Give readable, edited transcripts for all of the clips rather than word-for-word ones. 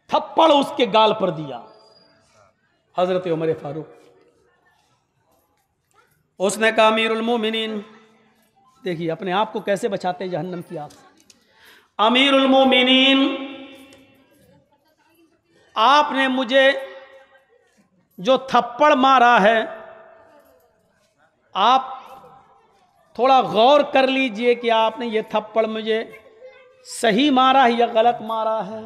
थप्पड़ उसके गाल पर दिया हजरत उमर फारूक। उसने कहा अमीरुल मोमिनीन, देखिए अपने आप को कैसे बचाते हैं जहन्नम की आग से। अमीरुल मोमिनीन, आपने मुझे जो थप्पड़ मारा है, आप थोड़ा गौर कर लीजिए कि आपने ये थप्पड़ मुझे सही मारा है या गलत मारा है।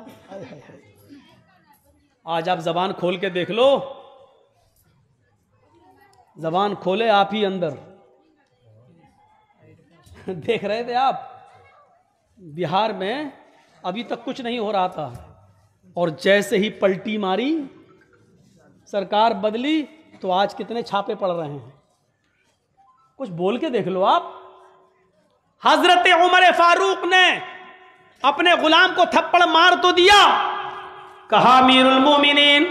आज आप जबान खोल के देख लो, जबान खोले आप ही अंदर। देख रहे थे आप, बिहार में अभी तक कुछ नहीं हो रहा था और जैसे ही पलटी मारी, सरकार बदली, तो आज कितने छापे पड़ रहे हैं। कुछ बोल के देख लो आप। हजरत उमर फारूक ने अपने गुलाम को थप्पड़ मार तो दिया, कहा अमीरुल मोमिनीन,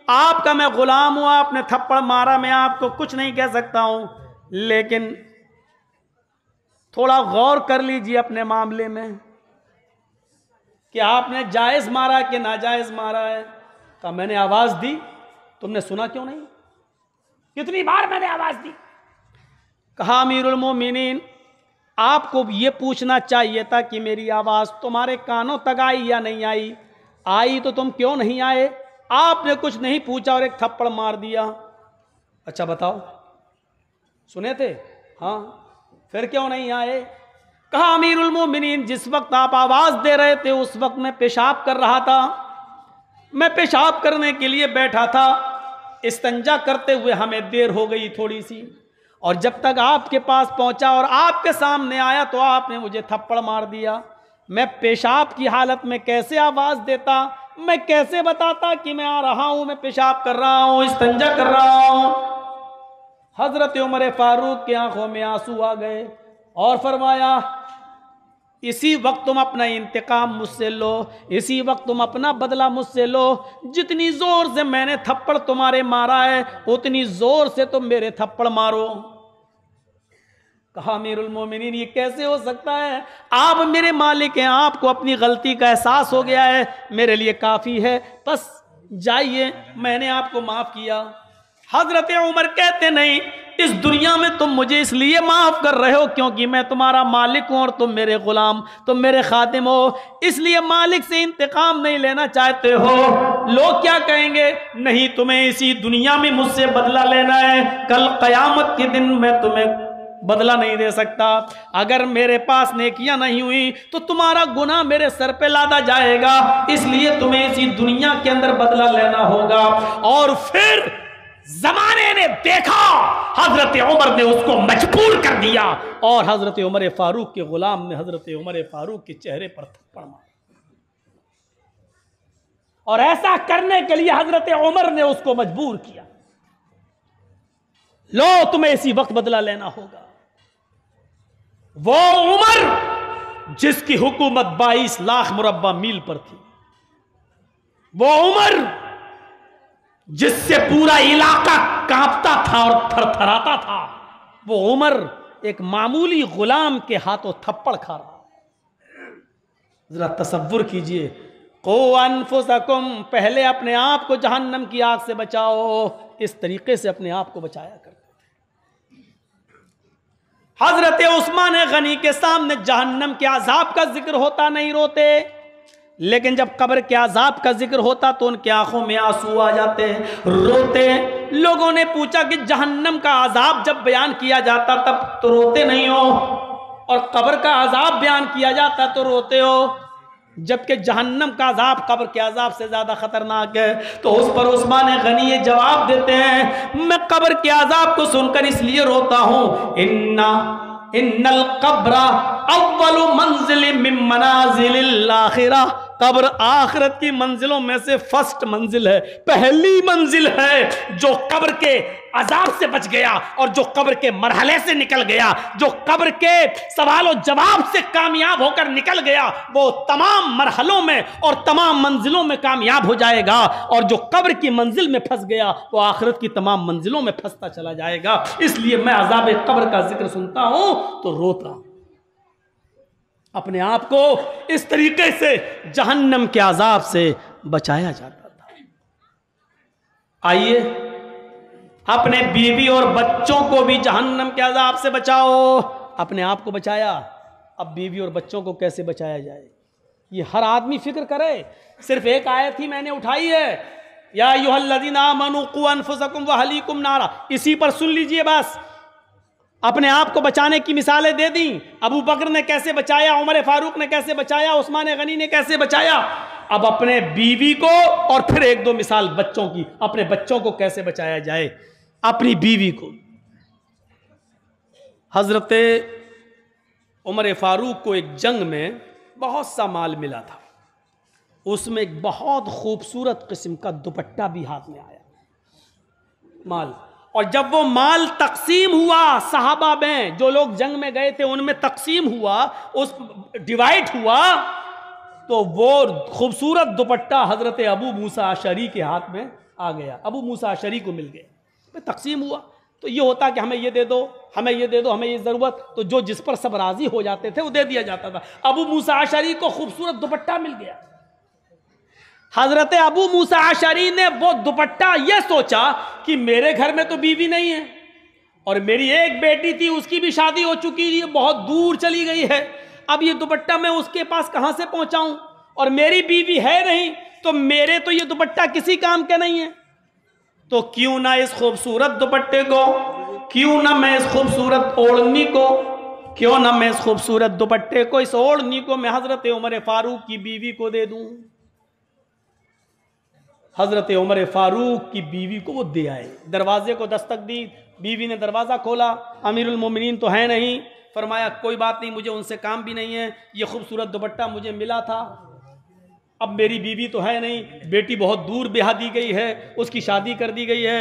आपका मैं गुलाम हूं, आपने थप्पड़ मारा, मैं आपको कुछ नहीं कह सकता हूं, लेकिन थोड़ा गौर कर लीजिए अपने मामले में कि आपने जायज मारा कि नाजायज मारा है। कहा मैंने आवाज दी, तुमने सुना क्यों नहीं? कितनी बार मैंने आवाज दी? कहा अमीरुल मोमिनीन, आपको ये पूछना चाहिए था कि मेरी आवाज तुम्हारे कानों तक आई या नहीं आई। आई तो तुम क्यों नहीं आए? आपने कुछ नहीं पूछा और एक थप्पड़ मार दिया। अच्छा बताओ, सुने थे? हाँ, फिर क्यों नहीं आए? कहा अमीरुल मोमिनीन, जिस वक्त आप आवाज दे रहे थे उस वक्त मैं पेशाब कर रहा था, मैं पेशाब करने के लिए बैठा था, इस्तंजा करते हुए हमें देर हो गई थोड़ी सी, और जब तक आपके पास पहुंचा और आपके सामने आया तो आपने मुझे थप्पड़ मार दिया। मैं पेशाब की हालत में कैसे आवाज देता, मैं कैसे बताता कि मैं आ रहा हूं, मैं पेशाब कर रहा हूं, इस्तंजा कर रहा हूं। हजरत उमर फारूक की आंखों में आंसू आ गए और फरमाया, इसी वक्त तुम अपना इंतकाम मुझसे लो, इसी वक्त तुम अपना बदला मुझसे लो। जितनी जोर से मैंने थप्पड़ तुम्हारे मारा है उतनी जोर से तुम मेरे थप्पड़ मारो। कहा अमीरुल मोमिनीन, ये कैसे हो सकता है? आप मेरे मालिक हैं, आपको अपनी गलती का एहसास हो गया है, मेरे लिए काफी है, बस जाइए, मैंने आपको माफ किया। हजरत उमर कहते नहीं, इस दुनिया में तुम मुझे इसलिए माफ कर रहे हो क्योंकि मैं तुम्हारा मालिक हूं और तुम मेरे गुलाम, तुम मेरे खादिम हो, इसलिए मालिक से इंतकाम नहीं लेना चाहते हो। लोग क्या कहेंगे? नहीं, तुम्हें इसी दुनिया में मुझसे बदला लेना है, कल कयामत के दिन मैं तुम्हें बदला नहीं दे सकता। अगर मेरे पास नेकियां नहीं हुई तो तुम्हारा गुनाह मेरे सर पे लादा जाएगा, इसलिए तुम्हें इसी दुनिया के अंदर बदला लेना होगा। और फिर जमाने ने देखा, हजरत उमर ने उसको मजबूर कर दिया और हजरत उमर फारूक के गुलाम ने हजरत उमर फारूक के चेहरे पर थप्पड़ मारा। और ऐसा करने के लिए हजरत उमर ने उसको मजबूर किया, लो तुम्हें इसी वक्त बदला लेना होगा। वो उमर जिसकी हुकूमत 22 लाख मुरब्बा मील पर थी, वो उमर जिससे पूरा इलाका कांपता था और थरथराता था, वो उमर एक मामूली गुलाम के हाथों थप्पड़ खा रहा। जरा तसव्वुर कीजिए, को अनफुसकुम, पहले अपने आप को जहन्नम की आग से बचाओ। इस तरीके से अपने आप को बचाया करते थे। हजरत उस्मान गनी के सामने जहन्नम के अजाब का जिक्र होता, नहीं रोते, लेकिन जब कब्र के अजाब का जिक्र होता तो उनकी आंखों में आंसू आ जाते, रोते। लोगों ने पूछा कि जहन्नम का अजाब जब बयान किया जाता तब तो रोते नहीं हो, और कब्र का अजाब बयान किया जाता तो रोते हो, जबकि जहन्नम का अजाब कब्र के अजाब से ज्यादा खतरनाक है। तो उस पर उस्मान गनी ये जवाब देते हैं, मैं कब्र के अजाब को सुनकर इसलिए रोता हूं, इन्नल कब्रा अव्वलु मंजिल मिन मनाजिलिल आखिरह, कब्र आखिरत की मंजिलों में से फर्स्ट मंजिल है, पहली मंजिल है। जो कब्र के अजाब से बच गया और जो कब्र के मरहले से निकल गया, जो कब्र के सवाल और जवाब से कामयाब होकर निकल गया, वो तमाम मरहलों में और तमाम मंजिलों में कामयाब हो जाएगा, और जो कब्र की मंजिल में फंस गया वो आखिरत की तमाम मंजिलों में फंसता चला जाएगा। इसलिए मैं अजाब कब्र का जिक्र सुनता हूं तो रोता हूं। अपने आप को इस तरीके से जहन्नम के अजाब से बचाया जाता था। आइए, अपने बीवी और बच्चों को भी जहन्नम के अजाब से बचाओ। अपने आप को बचाया, अब बीवी और बच्चों को कैसे बचाया जाए, ये हर आदमी फिक्र करे। सिर्फ एक आयत ही मैंने उठाई है, या अय्युहल्लज़ीना आमनू क़ू अनफुसकुम व अहलीकुम नारा, इसी पर सुन लीजिए बस। अपने आप को बचाने की मिसालें दे दी। अबू बकर ने कैसे बचाया, उमर फारूक ने कैसे बचाया, उस्मान गनी ने कैसे बचाया। अब अपने बीवी को, और फिर एक दो मिसाल बच्चों की, अपने बच्चों को कैसे बचाया जाए। अपनी बीवी को, हजरत उमर फारूक को एक जंग में बहुत सा माल मिला था, उसमें एक बहुत खूबसूरत किस्म का दुपट्टा भी हाथ में आया माल। और जब वो माल तकसीम हुआ, सहाबा में जो लोग जंग में गए थे उनमें तकसीम हुआ, उस डिवाइड हुआ, तो वो खूबसूरत दुपट्टा हजरत अबू मूसा अशरी के हाथ में आ गया। अबू मूसा अशरी को मिल गया। तकसीम हुआ तो ये होता कि हमें ये दे दो, हमें ये दे दो, हमें ये जरूरत, तो जो जिस पर सब राजी हो जाते थे वो दे दिया जाता था। अबू मूसा अशरी को खूबसूरत दुपट्टा मिल गया। हजरत अबू मूसा अशरी ने वो दुपट्टा ये सोचा कि मेरे घर में तो बीवी नहीं है, और मेरी एक बेटी थी, उसकी भी शादी हो चुकी थी, बहुत दूर चली गई है, अब ये दुपट्टा मैं उसके पास कहां से पहुंचाऊं, और मेरी बीवी है नहीं, तो मेरे तो ये दुपट्टा किसी काम के नहीं है। तो क्यों ना इस खूबसूरत दुपट्टे को, क्यों ना मैं इस खूबसूरत ओढ़नी को, क्यों ना मैं इस खूबसूरत दुपट्टे को, इस ओढ़नी को मैं हजरत उमर फारूक की बीवी को दे दूं। हजरत उमर फारूक की बीवी को वो दे आए। दरवाजे को दस्तक दी, बीवी ने दरवाजा खोला, अमीरुल मोमिनीन तो है नहीं। फरमाया कोई बात नहीं, मुझे उनसे काम भी नहीं है, ये खूबसूरत दुपट्टा मुझे मिला था, अब मेरी बीवी तो है नहीं, बेटी बहुत दूर ब्याह दी गई है, उसकी शादी कर दी गई है,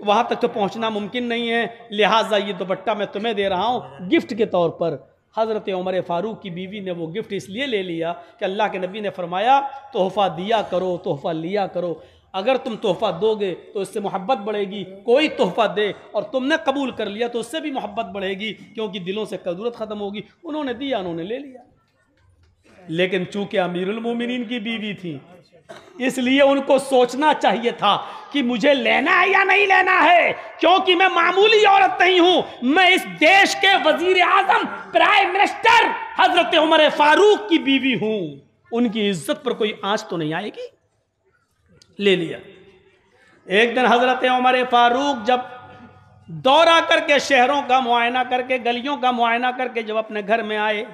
वहाँ तक तो पहुँचना मुमकिन नहीं है, लिहाजा ये दुपट्टा मैं तुम्हें दे रहा हूँ गिफ्ट के तौर पर। हज़रत उमर फ़ारूक की बीवी ने वो गिफ्ट इसलिए ले लिया कि अल्लाह के नबी ने फरमाया तोहफ़ा दिया करो, तोहफ़ा लिया करो। अगर तुम तोहफ़ा दोगे तो इससे मोहब्बत बढ़ेगी, कोई तोहफ़ा दे और तुमने कबूल कर लिया तो उससे भी मोहब्बत बढ़ेगी, क्योंकि दिलों से कदूरत ख़त्म होगी। उन्होंने दिया, उन्होंने ले लिया। लेकिन चूंकि अमीरुल मोमिनीन की बीवी थी, इसलिए उनको सोचना चाहिए था कि मुझे लेना है या नहीं लेना है, क्योंकि मैं मामूली औरत नहीं हूं, मैं इस देश के वजीर आजम, प्राइम मिनिस्टर हजरत उमर फारूक की बीवी हूं, उनकी इज्जत पर कोई आंच तो नहीं आएगी। ले लिया। एक दिन हजरत उमर फारूक जब दौरा करके, शहरों का मुआयना करके, गलियों का मुआयना करके जब अपने घर में आए,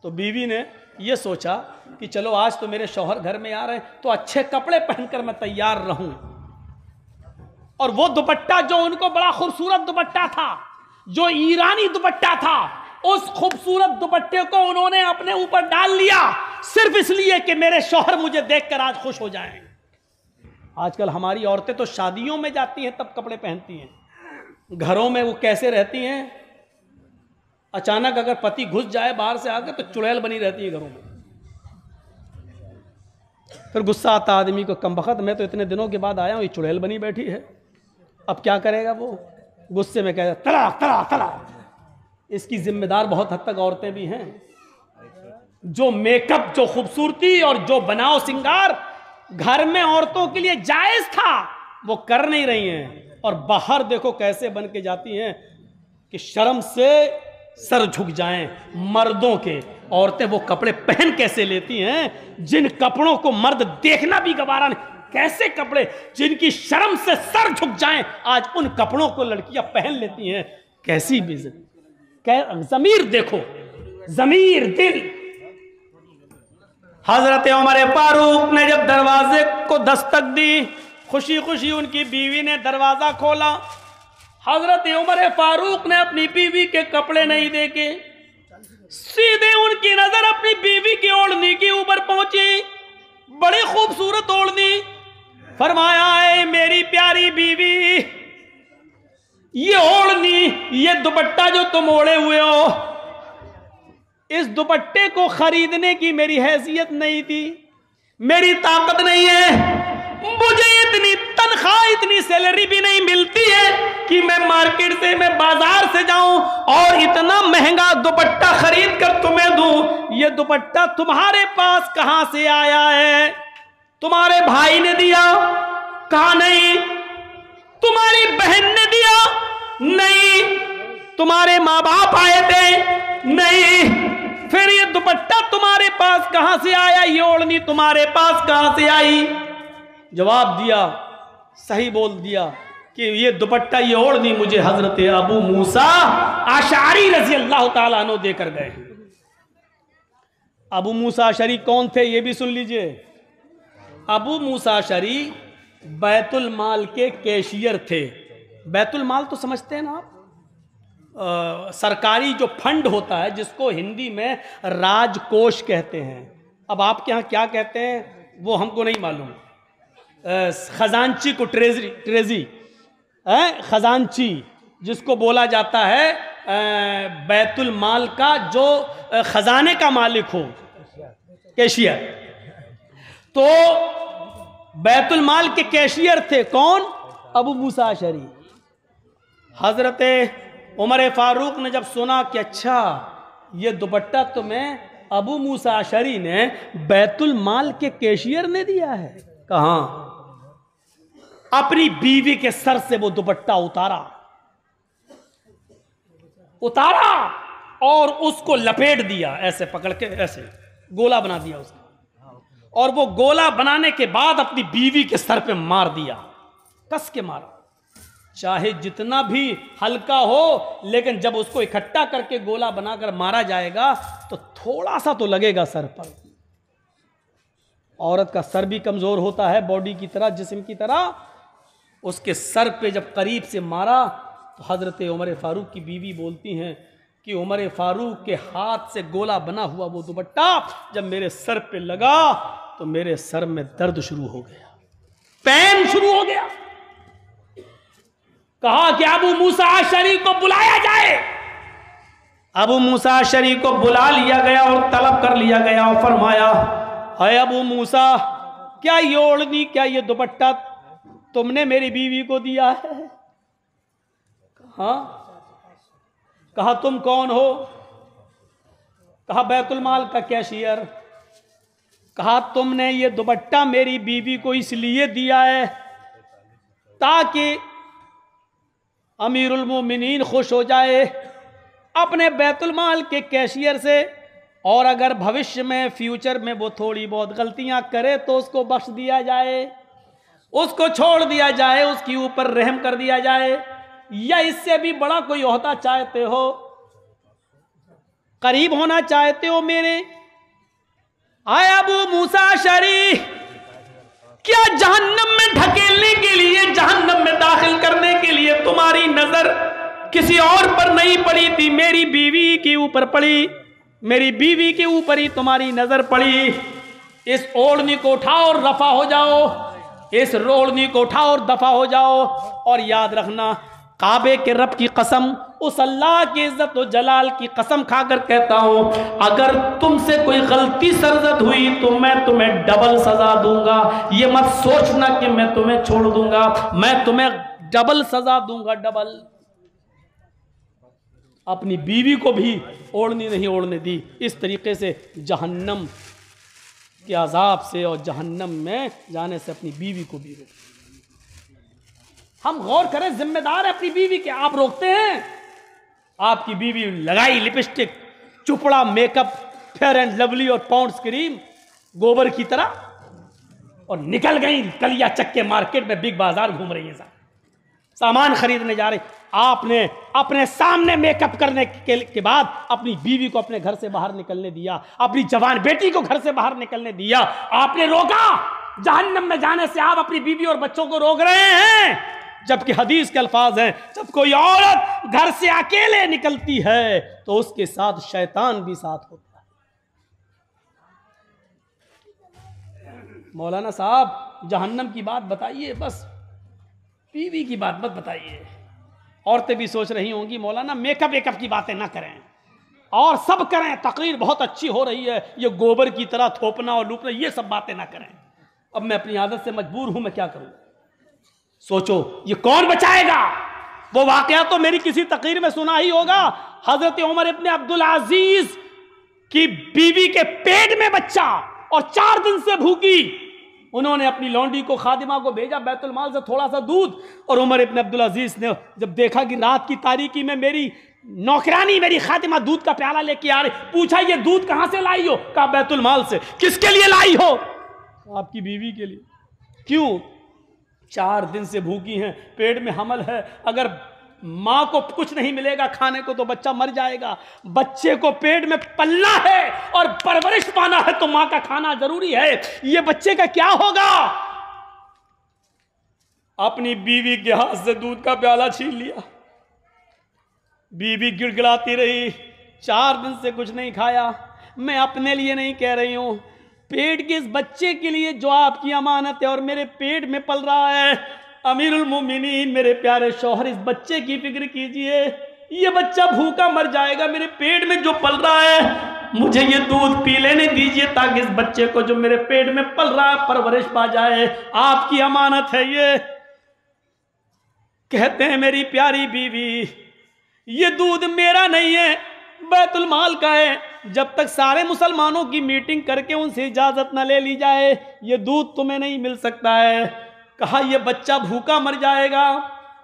तो बीवी ने ये सोचा कि चलो आज तो मेरे शौहर घर में आ रहे हैं, तो अच्छे कपड़े पहनकर मैं तैयार रहूं। और वो दुपट्टा जो उनको बड़ा खूबसूरत दुपट्टा था, जो ईरानी दुपट्टा था, उस खूबसूरत दुपट्टे को उन्होंने अपने ऊपर डाल लिया, सिर्फ इसलिए कि मेरे शौहर मुझे देखकर आज खुश हो जाएं। आजकल हमारी औरतें तो शादियों में जाती हैं तब कपड़े पहनती हैं, घरों में वो कैसे रहती हैं, अचानक अगर पति घुस जाए बाहर से आकर तो चुड़ैल बनी रहती है घरों में। फिर गुस्सा आता आदमी को, कमबख्त मैं तो इतने दिनों के बाद आया हूं, ये चुड़ैल बनी बैठी है, अब क्या करेगा वो, गुस्से में कहेगा तलाक तलाक तलाक। इसकी जिम्मेदार बहुत हद तक औरतें भी हैं। जो मेकअप, जो खूबसूरती और जो बनाव सिंगार घर में औरतों के लिए जायज था, वो कर नहीं रही हैं, और बाहर देखो कैसे बन के जाती हैं कि शर्म से सर झुक जाएं मर्दों के। औरतें वो कपड़े पहन कैसे लेती हैं जिन कपड़ों को मर्द देखना भी गवारा नहीं, कैसे कपड़े जिनकी शर्म से सर झुक जाएं, आज उन कपड़ों को लड़कियां पहन लेती हैं। कैसी बेइज्जती, ज़मीर देखो, ज़मीर, दिल। हजरत उमर फारूक ने जब दरवाजे को दस्तक दी, खुशी खुशी उनकी बीवी ने दरवाजा खोला। हजरत उमर फारूक ने अपनी बीवी के कपड़े नहीं देखे, सीधे उनकी नजर अपनी बीवी की ओढ़नी के ऊपर पहुंची, बड़ी खूबसूरत ओढ़नी। फरमाया है मेरी प्यारी बीवी, ये ओढ़नी, ये दुपट्टा जो तुम ओढ़े हुए हो, इस दुपट्टे को खरीदने की मेरी हैसियत नहीं थी, मेरी ताकत नहीं है, मुझे इतनी तनख्वाह, इतनी सैलरी भी नहीं मिलती है कि मैं मार्केट से, मैं बाजार से जाऊं और इतना महंगा दुपट्टा खरीद कर तुम्हें दूं। ये दुपट्टा तुम्हारे पास कहां से आया है? तुम्हारे भाई ने दिया? कहा नहीं। तुम्हारी बहन ने दिया? नहीं। तुम्हारे मां बाप आए थे? नहीं। फिर ये दुपट्टा तुम्हारे पास कहां से आया? ये ओढ़नी तुम्हारे पास कहां से आई? जवाब दिया, सही बोल दिया कि ये दुपट्टा, ये ओढ़नी मुझे हजरत अबू मूसा अशअरी रज़ी अल्लाह ताला अन्हु देकर गए। अबू मूसा अशअरी कौन थे ये भी सुन लीजिए। अबू मूसा अशअरी बैतुल माल के कैशियर थे। बैतुल माल तो समझते हैं ना आप, सरकारी जो फंड होता है जिसको हिंदी में राजकोष कहते हैं। अब आपके यहाँ क्या कहते हैं वो हमको नहीं मालूम। खजांची को ट्रेजी खजांची जिसको बोला जाता है बैतुल माल का जो खजाने का मालिक हो, कैशियर। तो बैतुल माल के कैशियर थे कौन? अबू मूसा अशअरी। हजरत उमर फारूक ने जब सुना कि अच्छा ये दुपट्टा तुम्हें अबू मूसा अशअरी ने बैतुल माल के कैशियर ने दिया है, कहा? अपनी बीवी के सर से वो दुपट्टा उतारा और उसको लपेट दिया, ऐसे पकड़ के ऐसे गोला बना दिया उसका, और वो गोला बनाने के बाद अपनी बीवी के सर पे मार दिया, कस के मारा। चाहे जितना भी हल्का हो, लेकिन जब उसको इकट्ठा करके गोला बनाकर मारा जाएगा तो थोड़ा सा तो लगेगा सर पर। औरत का सर भी कमजोर होता है बॉडी की तरह, जिस्म की तरह। उसके सर पे जब करीब से मारा तो हजरत उमर फारूक की बीवी बोलती हैं कि उमर फारूक के हाथ से गोला बना हुआ वो दुपट्टा जब मेरे सर पे लगा तो मेरे सर में दर्द शुरू हो गया, पेन शुरू हो गया। कहा कि अबू मूसा अशअरी को बुलाया जाए। अबू मूसा अशअरी को बुला लिया गया और तलब कर लिया गया और फरमाया, है अबू मूसा, क्या ये ओढ़नी, क्या ये दुपट्टा तुमने मेरी बीवी को दिया है? कहा तुम कौन हो? कहा बैतुल माल का कैशियर। कहा तुमने ये दुपट्टा मेरी बीवी को इसलिए दिया है ताकि अमीरुल मोमिनीन खुश हो जाए अपने बैतुल माल के कैशियर से, और अगर भविष्य में फ्यूचर में वो थोड़ी बहुत गलतियां करे तो उसको बख्श दिया जाए, उसको छोड़ दिया जाए, उसके ऊपर रहम कर दिया जाए। या इससे भी बड़ा कोई ओहदा चाहते हो, करीब होना चाहते हो मेरे? आए अबू मूसा अशअरी, क्या जहन्नम में ढकेलने के लिए, जहन्नम में दाखिल करने के लिए तुम्हारी नजर किसी और पर नहीं पड़ी थी, मेरी बीवी के ऊपर पड़ी, मेरी बीवी के ऊपर ही तुम्हारी नजर पड़ी। इस ओढ़नी को उठाओ और रफा हो जाओ, इस ओढ़नी को उठाओ और दफा हो जाओ। और याद रखना, काबे के रब की कसम, उस अल्लाह की इज्जत और जलाल की कसम खाकर कहता हूं, अगर तुमसे कोई गलती सरजद हुई तो मैं तुम्हें डबल सजा दूंगा। ये मत सोचना कि मैं तुम्हें छोड़ दूंगा, मैं तुम्हें डबल सजा दूंगा, डबल। अपनी बीवी को भी ओढ़नी नहीं ओढ़ने दी। इस तरीके से जहन्नम के अजाब से और जहन्नम में जाने से अपनी बीवी को भी रोक। हम गौर करें, जिम्मेदार है अपनी बीवी के। आप रोकते हैं? आपकी बीवी लगाई लिपस्टिक, चुपड़ा, मेकअप, फेयर एंड लवली और पाउंड्स क्रीम गोबर की तरह, और निकल गई कलिया चक्के मार्केट में, बिग बाजार घूम रही है, सामान खरीदने जा रही। आपने अपने सामने मेकअप करने के बाद अपनी बीवी को अपने घर से बाहर निकलने दिया, अपनी जवान बेटी को घर से बाहर निकलने दिया, आपने रोका। जहन्नम में जाने से आप अपनी बीवी और बच्चों को रोक रहे हैं, जबकि हदीस के अल्फाज हैं, जब कोई औरत घर से अकेले निकलती है तो उसके साथ शैतान भी साथ होता है। मौलाना साहब जहन्नम की बात बताइए, बस बीवी की बात मत बताइए। औरतें भी सोच रही होंगी मौलाना मेकअप वेकअप की बातें ना करें और सब करें, तकरीर बहुत अच्छी हो रही है, ये गोबर की तरह थोपना और लूटना, ये सब बातें ना करें। अब मैं अपनी आदत से मजबूर हूं, मैं क्या करूं? सोचो ये कौन बचाएगा? वो वाकया तो मेरी किसी तकरीर में सुना ही होगा। हजरत उमर इब्ने अब्दुल अजीज की बीवी के पेट में बच्चा और 4 दिन से भूखी, उन्होंने अपनी लौंडी को, खादिमा को भेजा बैतुल माल से थोड़ा सा दूध, और उमर इब्न अब्दुल अजीज ने जब देखा कि रात की तारीकी में मेरी नौकरानी, मेरी खादिमा दूध का प्याला लेके आ रही, पूछा ये दूध कहां से लाई हो? कहा बैतुल माल से। किसके लिए लाई हो? आपकी बीवी के लिए। क्यों? 4 दिन से भूखी हैं, पेट में हमल है, अगर मां को कुछ नहीं मिलेगा खाने को तो बच्चा मर जाएगा। बच्चे को पेट में पलना है और परवरिश पाना है तो मां का खाना जरूरी है। ये बच्चे का क्या होगा? अपनी बीवी के हाथ से दूध का प्याला छीन लिया। बीवी गिड़गिड़ाती रही, 4 दिन से कुछ नहीं खाया। मैं अपने लिए नहीं कह रही हूं, पेट के इस बच्चे के लिए जो आपकी अमानत है और मेरे पेट में पल रहा है। अमीरुल मोमिनीन, मेरे प्यारे शौहर, इस बच्चे की फिक्र कीजिए। ये बच्चा भूखा मर जाएगा, मेरे पेट में जो पल रहा है मुझे ये दूध पी लेने दीजिए ताकि इस बच्चे को जो मेरे पेट में पल रहा है परवरिश पा जाए। आपकी अमानत है ये। कहते हैं मेरी प्यारी बीवी, ये दूध मेरा नहीं है, बैतुल माल का है। जब तक सारे मुसलमानों की मीटिंग करके उनसे इजाजत न ले ली जाए ये दूध तुम्हें नहीं मिल सकता है। कहा ये बच्चा भूखा मर जाएगा।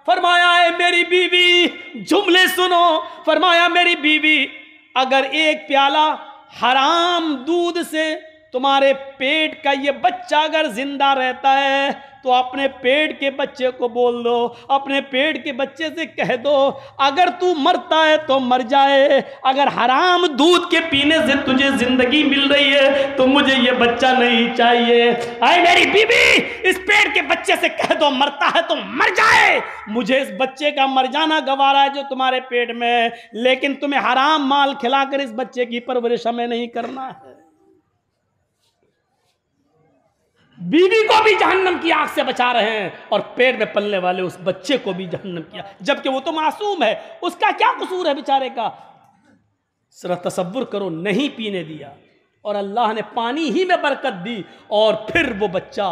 फरमाया है मेरी बीवी, जुमले सुनो, फरमाया मेरी बीवी, अगर एक प्याला हराम दूध से तुम्हारे पेट का ये बच्चा अगर जिंदा रहता है तो अपने पेट के बच्चे को बोल दो, अपने पेट के बच्चे से कह दो अगर तू मरता है तो मर जाए, अगर हराम दूध के पीने से तुझे जिंदगी मिल रही है तो मुझे ये बच्चा नहीं चाहिए। आए मेरी बीबी, इस पेट के बच्चे से कह दो मरता है तो मर जाए, मुझे इस बच्चे का मर जाना गवारा है जो तुम्हारे पेट में है, लेकिन तुम्हें हराम माल खिलाकर इस बच्चे की परवरिश हमें नहीं करना है। बीवी को भी जहन्नम की आग से बचा रहे हैं और पेट में पलने वाले उस बच्चे को भी जहन्नम किया, जबकि वो तो मासूम है, उसका क्या कसूर है बेचारे का। सिर्फ तसव्वुर करो, नहीं पीने दिया और अल्लाह ने पानी ही में बरकत दी और फिर वो बच्चा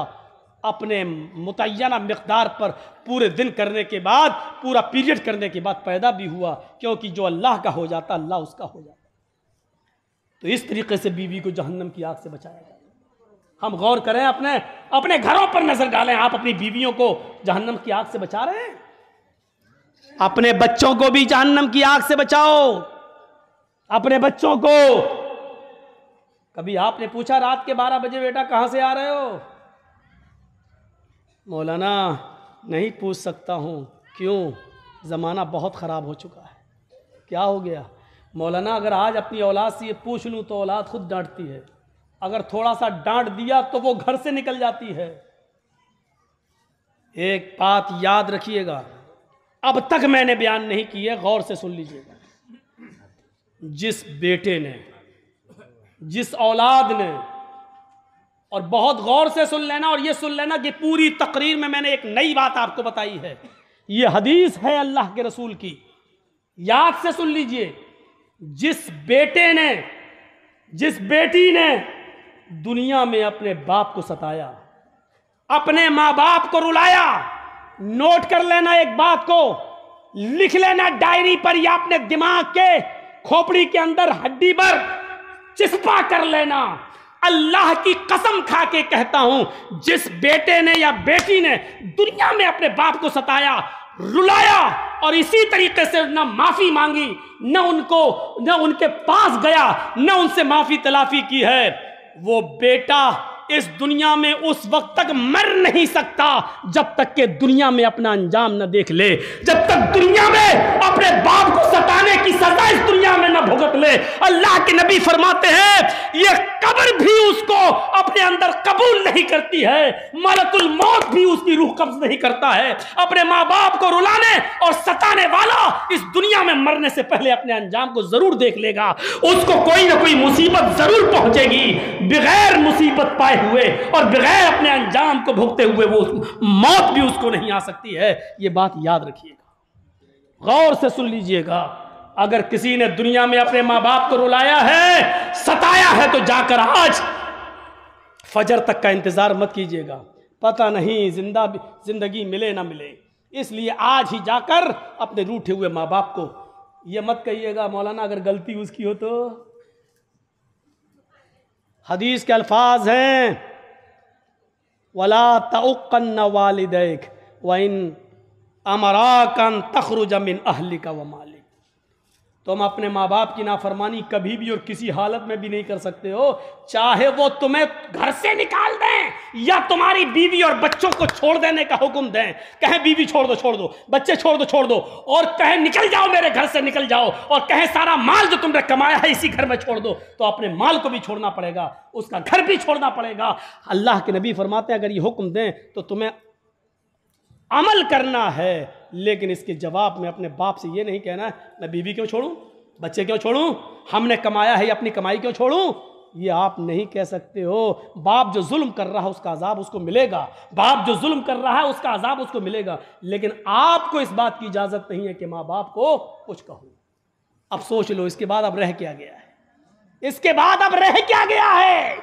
अपने मुतय्यना मिक़दार पर पूरे दिन करने के बाद, पूरा पीरियड करने के बाद पैदा भी हुआ, क्योंकि जो अल्लाह का हो जाता अल्लाह उसका हो जाता। तो इस तरीके से बीवी को जहन्नम की आग से बचाया जाए। हम गौर करें, अपने घरों पर नजर डालें। आप अपनी बीवियों को जहन्नम की आग से बचा रहे हैं, अपने बच्चों को भी जहन्नम की आग से बचाओ। अपने बच्चों को कभी आपने पूछा रात के 12 बजे बेटा कहां से आ रहे हो? मौलाना नहीं पूछ सकता हूं। क्यों? जमाना बहुत खराब हो चुका है। क्या हो गया? मौलाना अगर आज अपनी औलाद से ये पूछ लूं तो औलाद खुद डांटती है, अगर थोड़ा सा डांट दिया तो वो घर से निकल जाती है। एक बात याद रखिएगा, अब तक मैंने बयान नहीं की है, गौर से सुन लीजिएगा। जिस बेटे ने, जिस औलाद ने, और बहुत गौर से सुन लेना और ये सुन लेना कि पूरी तकरीर में मैंने एक नई बात आपको बताई है। ये हदीस है अल्लाह के रसूल की, याद से सुन लीजिए। जिस बेटे ने, जिस बेटी ने दुनिया में अपने बाप को सताया, अपने माँ बाप को रुलाया, नोट कर लेना एक बात को, लिख लेना डायरी पर या अपने दिमाग के खोपड़ी के अंदर हड्डी पर चिस्पा कर लेना। अल्लाह की कसम खा के कहता हूं, जिस बेटे ने या बेटी ने दुनिया में अपने बाप को सताया, रुलाया और इसी तरीके से न माफी मांगी, न उनके पास गया, न उनसे माफी तलाफी की है, वो बेटा इस दुनिया में उस वक्त तक मर नहीं सकता जब तक कि दुनिया में अपना अंजाम न देख ले, जब तक दुनिया में अपने बाप को सताने की सजा इस दुनिया में न भुगत ले। अल्लाह के नबी फरमाते हैं ये कब्र भी उसको अपने अंदर कबूल नहीं करती है, मलकुल मौत भी उसकी रूह कब्ज नहीं करता है। अपने माँ बाप को रुलाने और सताने वाला इस दुनिया में मरने से पहले अपने अंजाम को जरूर देख लेगा, उसको कोई ना कोई मुसीबत जरूर पहुंचेगी। बगैर मुसीबत पाए हुए और बगैर अपने अंजाम को भुगते हुए वो मौत भी उसको नहीं आ सकती है। ये बात याद रखिएगा, गौर से सुन लीजिएगा। अगर किसी ने दुनिया में अपने माँ बाप को रुलाया है, सताया है, तो जाकर आज फजर तक का इंतजार मत कीजिएगा, पता नहीं जिंदगी मिले ना मिले। इसलिए आज ही जाकर अपने रूठे हुए माँ बाप को, ये मत कहिएगा मौलाना अगर गलती उसकी हो तो। हदीस के अल्फाज हैं, वला तउक्कन वालिदैक व इन अमराकन तखरुज मिन अहलिका व मालिक। तुम अपने माँ बाप की नाफरमानी कभी भी और किसी हालत में भी नहीं कर सकते हो, चाहे वो तुम्हें घर से निकाल दें या तुम्हारी बीवी और बच्चों को छोड़ देने का हुक्म दें। कहें बीवी छोड़ दो, बच्चे छोड़ दो, और कहें निकल जाओ मेरे घर से निकल जाओ, और कहें सारा माल जो तुमने कमाया है इसी घर में छोड़ दो, तो अपने माल को भी छोड़ना पड़ेगा, उसका घर भी छोड़ना पड़ेगा। अल्लाह के नबी फरमाते हैं अगर ये हुक्म दें तो तुम्हें अमल करना है, लेकिन इसके जवाब में अपने बाप से ये नहीं कहना है मैं बीवी क्यों छोड़ूं, बच्चे क्यों छोड़ूं, हमने कमाया है अपनी कमाई क्यों छोड़ूं, ये आप नहीं कह सकते हो। बाप जो जुल्म कर रहा है उसका अजाब उसको मिलेगा, बाप जो जुल्म कर रहा है उसका अजाब उसको मिलेगा, लेकिन आपको इस बात की इजाजत नहीं है कि माँ बाप को कुछ कहो। अब सोच लो इसके बाद अब रह क्या गया है, इसके बाद अब रह क्या गया है।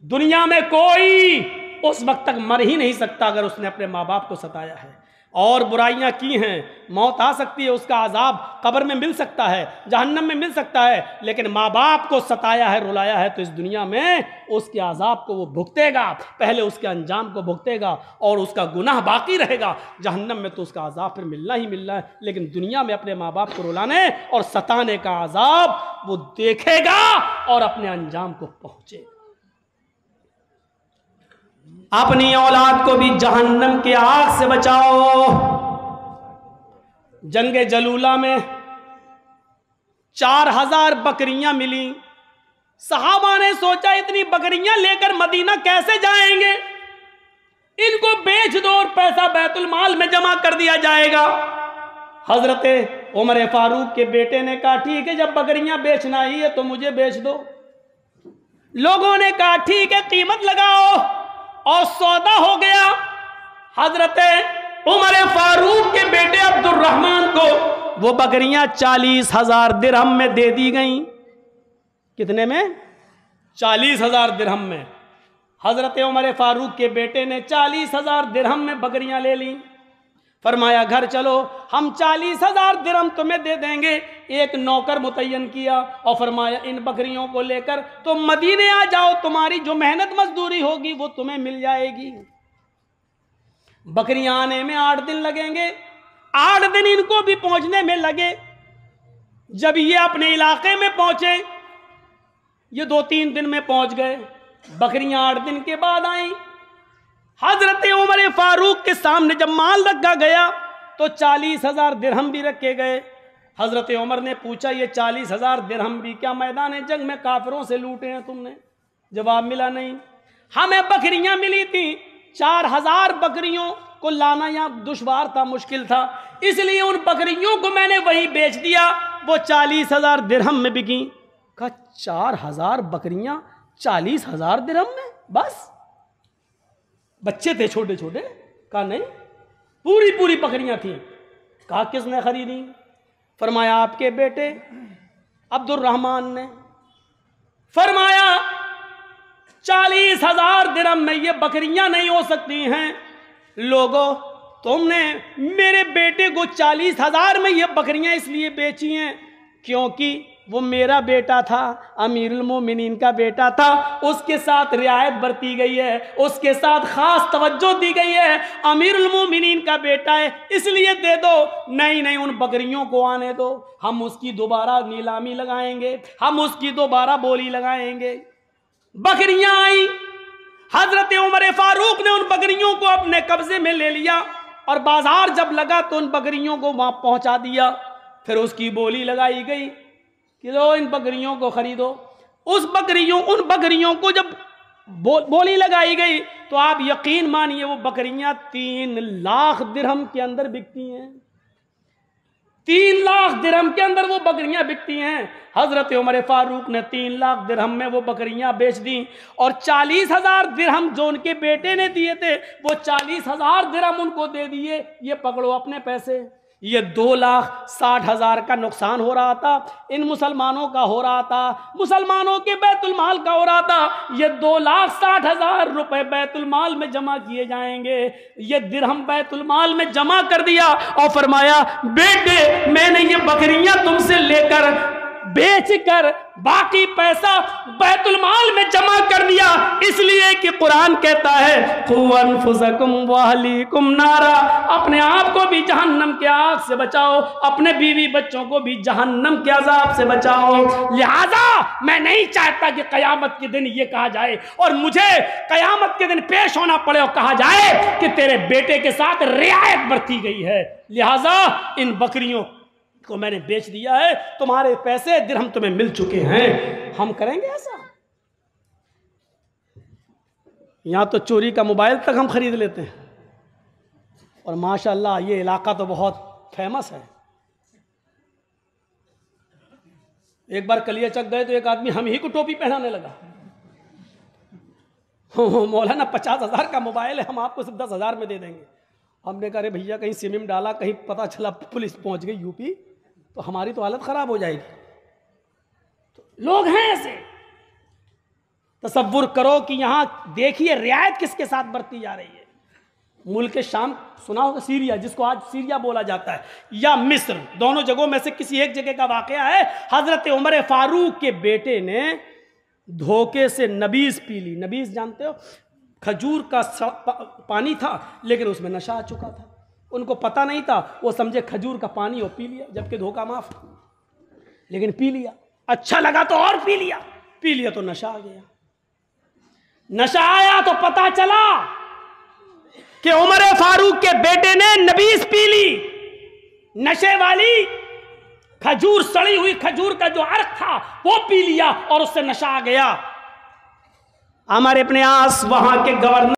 दुनिया में कोई उस वक्त तक मर ही नहीं सकता अगर उसने अपने माँ बाप को सताया है और बुराइयां की हैं। मौत आ सकती है, उसका अजाब कब्र में मिल सकता है, जहन्नम में मिल सकता है, लेकिन माँ बाप को सताया है, रुलाया है, तो इस दुनिया में उसके अजाब को वो भुगतेगा, पहले उसके अंजाम को भुगतेगा और उसका गुनाह बाकी रहेगा। जहन्नम में तो उसका अजाब फिर मिलना ही मिलना है, लेकिन दुनिया में अपने माँ बाप को रुलाने और सताने का अजाब वो देखेगा और अपने अंजाम को पहुंचेगा। अपनी औलाद को भी जहन्नम की आग से बचाओ। जंगे जलूला में 4000 बकरियां मिली। सहाबा ने सोचा इतनी बकरियां लेकर मदीना कैसे जाएंगे, इनको बेच दो और पैसा बैतुल माल में जमा कर दिया जाएगा। हजरत उमर फारूक के बेटे ने कहा ठीक है, जब बकरियां बेचना ही है तो मुझे बेच दो। लोगों ने कहा ठीक है, कीमत लगाओ, और सौदा हो गया। हजरत उमर फारूक के बेटे अब्दुर्रहमान को वो बकरियां 40,000 दिरहम में दे दी गईं। कितने में? 40,000 दिरहम में। हजरत उमर फारूक के बेटे ने 40,000 दिरहम में बकरियां ले ली। फरमाया घर चलो, हम 40,000 दिरहम तुम्हें दे देंगे। एक नौकर मुतय्यन किया और फरमाया इन बकरियों को लेकर तुम मदीने आ जाओ, तुम्हारी जो मेहनत मजदूरी होगी वो तुम्हें मिल जाएगी। बकरियां आने में 8 दिन लगेंगे। 8 दिन इनको भी पहुंचने में लगे। जब ये अपने इलाके में पहुंचे, ये 2-3 दिन में पहुंच गए। बकरियां 8 दिन के बाद आई। हजरत उमर फारूक के सामने जब माल रखा गया तो 40,000 दिरहम भी रखे गए। हजरत उमर ने पूछा ये 40,000 दिरहम भी क्या मैदान जंग में काफिरों से लूटे हैं तुमने? जवाब मिला नहीं। हमें बकरियां मिली थी, 4,000 बकरियों को लाना यहाँ दुश्वार था, मुश्किल था, इसलिए उन बकरियों को मैंने वही बेच दिया, वो 40,000 दिरहम में बिकी। कहा 4,000 बकरियां 40,000 दिरहम में? बस बच्चे थे छोटे छोटे? कहा नहीं, पूरी पूरी बकरियां थी। कहा किसने खरीदी? फरमाया आपके बेटे अब्दुर्रहमान ने। फरमाया 40,000 दिरहम में ये बकरियां नहीं हो सकती हैं। लोगों, तुमने मेरे बेटे को 40,000 में ये बकरियां इसलिए बेची हैं क्योंकि वो मेरा बेटा था, अमीरुल मोमिनीन का बेटा था, उसके साथ रियायत बरती गई है, उसके साथ खास तवज्जो दी गई है, अमीरुल मोमिनीन का बेटा है इसलिए दे दो। नहीं नहीं, उन बकरियों को आने दो, हम उसकी दोबारा नीलामी लगाएंगे, हम उसकी दोबारा बोली लगाएंगे। बकरियां आई। हजरत उमर फारूक ने उन बकरियों को अपने कब्जे में ले लिया और बाजार जब लगा तो उन बकरियों को वहां पहुंचा दिया। फिर उसकी बोली लगाई गई कि लो इन बकरियों को खरीदो। उन बकरियों को जब बोली लगाई गई तो आप यकीन मानिए वो बकरियां 3 लाख दिरहम के अंदर बिकती हैं। 3 लाख दिरहम के अंदर वो बकरियां बिकती हैं। हजरत उमर फारूक ने 3 लाख दिरहम में वो बकरियां बेच दी और 40,000 दिरहम जो उनके बेटे ने दिए थे वो 40,000 दिरहम उनको दे दिए। ये पकड़ो अपने पैसे। ये 2,60,000 का नुकसान हो रहा था, इन मुसलमानों का हो रहा था, मुसलमानों के बैतुल माल का हो रहा था। ये 2,60,000 रुपए बैतुल माल में जमा किए जाएंगे। ये दिरहम बैतुल माल में जमा कर दिया और फरमाया बेटे मैंने ये बकरियां तुमसे लेकर बेचकर बाकी पैसा बैतुल माल में जमा कर दिया, इसलिए कि कुरान कहता है क़ू अनफुसकुम व अहलीकुम नारा, अपने आप को भी जहन्नम के आग से बचाओ, अपने बीवी बच्चों को भी जहन्नम के अजाब से बचाओ। लिहाजा मैं नहीं चाहता कि कयामत के दिन ये कहा जाए और मुझे कयामत के दिन पेश होना पड़े और कहा जाए कि तेरे बेटे के साथ रियायत बरती गई है, लिहाजा इन बकरियों को मैंने बेच दिया है, तुम्हारे पैसे दिरहम तुम्हें मिल चुके हैं। हम करेंगे ऐसा? यहां तो चोरी का मोबाइल तक हम खरीद लेते हैं, और माशाअल्लाह ये इलाका तो बहुत फेमस है। एक बार कलियाचक गए तो एक आदमी हम ही को टोपी पहनाने लगा। मौलाना 50,000 का मोबाइल है, हम आपको सिर्फ 10,000 में दे देंगे। हमने कहा अरे भैया कहीं सिम में डाला, कहीं पता चला पुलिस पहुंच गई यूपी, तो हमारी तो हालत खराब हो जाएगी। तो लोग हैं ऐसे। तसव्वुर करो कि यहां देखिए रियायत किसके साथ बरती जा रही है। मुल्क शाम सुना होगा, सीरिया, जिसको आज सीरिया बोला जाता है, या मिस्र, दोनों जगहों में से किसी एक जगह का वाकया है। हजरत उमर फारूक के बेटे ने धोखे से नबीज पी ली। नबीज जानते हो, खजूर का पानी था लेकिन उसमें नशा आ चुका था, उनको पता नहीं था, वो समझे खजूर का पानी और पी लिया, जबकि धोखा माफ, लेकिन पी लिया। अच्छा लगा तो और पी लिया तो नशा आ गया। नशा आया तो पता चला कि उमर फारूक के बेटे ने नबीज पी ली, नशे वाली खजूर, सड़ी हुई खजूर का जो अर्क था वो पी लिया और उससे नशा आ गया। हमारे अपने आस वहां के गवर्नर